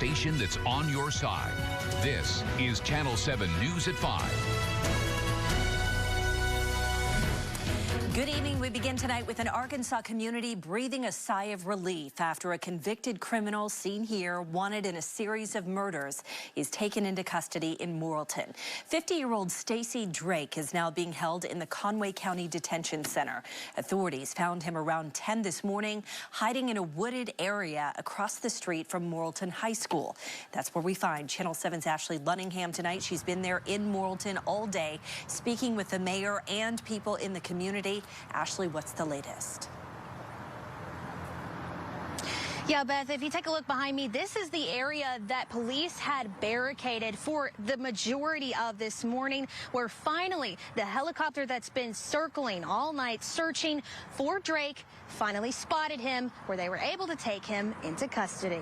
station that's on your side. This is Channel 7 News at 5. Good evening. We begin tonight with an Arkansas community breathing a sigh of relief after a convicted criminal seen here, wanted in a series of murders, is taken into custody in Morrilton. 50-year-old Stacy Drake is now being held in the Conway County Detention Center. Authorities found him around 10 this morning, hiding in a wooded area across the street from Morrilton High School. That's where we find Channel 7's Ashley Lunningham tonight. She's been there in Morrilton all day, speaking with the mayor and people in the community. Ashley, what's the latest? Yeah, Beth, if you take a look behind me, this is the area that police had barricaded for the majority of this morning, where finally the helicopter that's been circling all night searching for Drake finally spotted him, where they were able to take him into custody.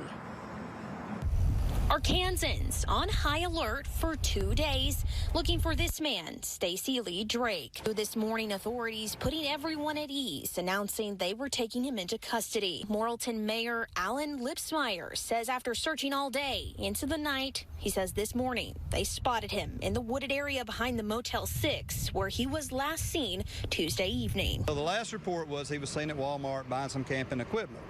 Arkansans on high alert for 2 days, looking for this man, Stacy Lee Drake. This morning, authorities putting everyone at ease, announcing they were taking him into custody. Morrilton Mayor Alan Lipsmeyer says after searching all day into the night, he says this morning they spotted him in the wooded area behind the Motel 6, where he was last seen Tuesday evening. So the last report was he was seen at Walmart buying some camping equipment.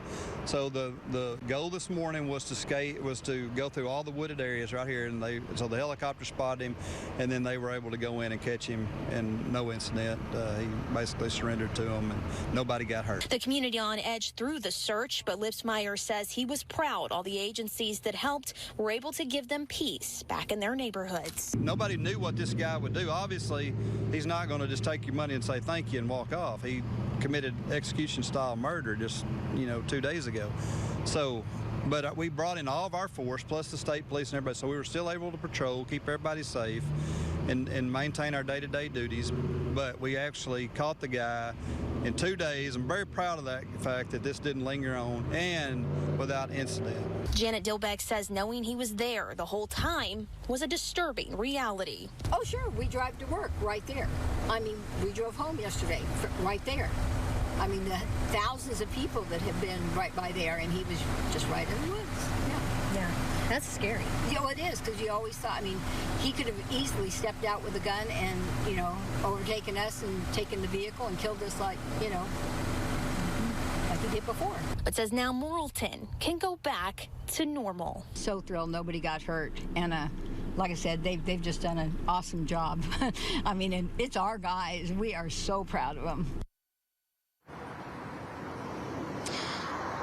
So the goal this morning was to go through all the wooded areas right here, and so the helicopter spotted him, and then they were able to go in and catch him, and no incident. He basically surrendered to them, and nobody got hurt. The community on edge through the search, but Lipsmeyer says he was proud all the agencies that helped were able to give them peace back in their neighborhoods. Nobody knew what this guy would do. Obviously, he's not going to just take your money and say thank you and walk off. He committed execution-style murder just, 2 days ago. So, but we brought in all of our force, plus the state police and everybody, so we were still able to patrol, keep everybody safe, and maintain our day-to-day duties. But we actually caught the guy in 2 days. I'm very proud of that fact that this didn't linger on and without incident. Janet Dilbeck says knowing he was there the whole time was a disturbing reality. Oh, sure. We drive to work right there. I mean, we drove home yesterday right there. I mean, the thousands of people that have been right by there, and he was just right in the woods. Yeah, that's scary. Yeah, well, it is, because you always thought, I mean, he could have easily stepped out with a gun and, overtaken us and taken the vehicle and killed us like he did before. But says now Morrilton can go back to normal. So thrilled nobody got hurt, and like I said, they've just done an awesome job. I mean, and it's our guys. We are so proud of them.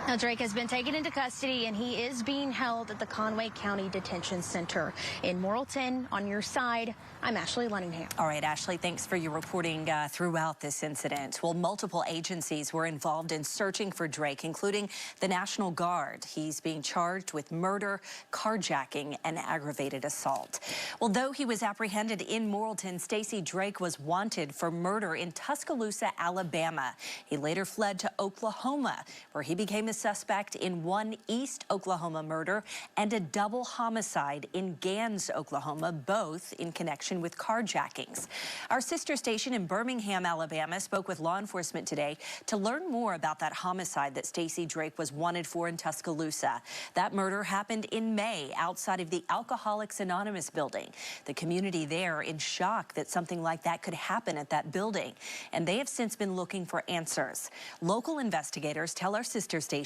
Now, Drake has been taken into custody, and he is being held at the Conway County Detention Center in Morrilton. On your side, I'm Ashley Lunningham. All right, Ashley, thanks for your reporting throughout this incident. Well, multiple agencies were involved in searching for Drake, including the National Guard. He's being charged with murder, carjacking, and aggravated assault. Well, though he was apprehended in Morrilton, Stacy Drake was wanted for murder in Tuscaloosa, Alabama. He later fled to Oklahoma, where he became the suspect in one East Oklahoma murder and a double homicide in Gans, Oklahoma, both in connection with carjackings. Our sister station in Birmingham, Alabama, spoke with law enforcement today to learn more about that homicide that Stacy Drake was wanted for in Tuscaloosa. That murder happened in May outside of the Alcoholics Anonymous building. The community there in shock that something like that could happen at that building, and they have since been looking for answers. Local investigators tell our sister station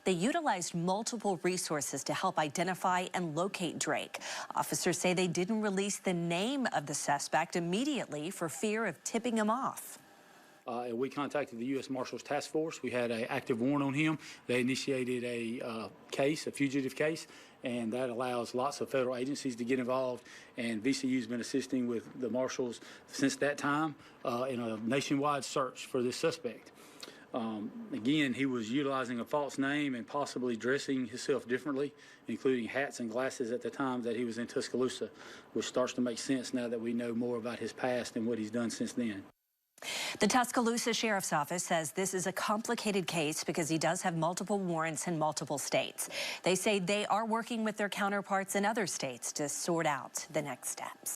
they utilized multiple resources to help identify and locate Drake. Officers say they didn't release the name of the suspect immediately for fear of tipping him off. And we contacted the U.S. Marshals Task Force. We had an active warrant on him. They initiated a case, a fugitive case, and that allows lots of federal agencies to get involved. And VCU's been assisting with the Marshals since that time in a nationwide search for this suspect. Again, he was utilizing a false name and possibly dressing himself differently, including hats and glasses at the time that he was in Tuscaloosa, which starts to make sense now that we know more about his past and what he's done since then. The Tuscaloosa Sheriff's Office says this is a complicated case because he does have multiple warrants in multiple states. They say they are working with their counterparts in other states to sort out the next steps.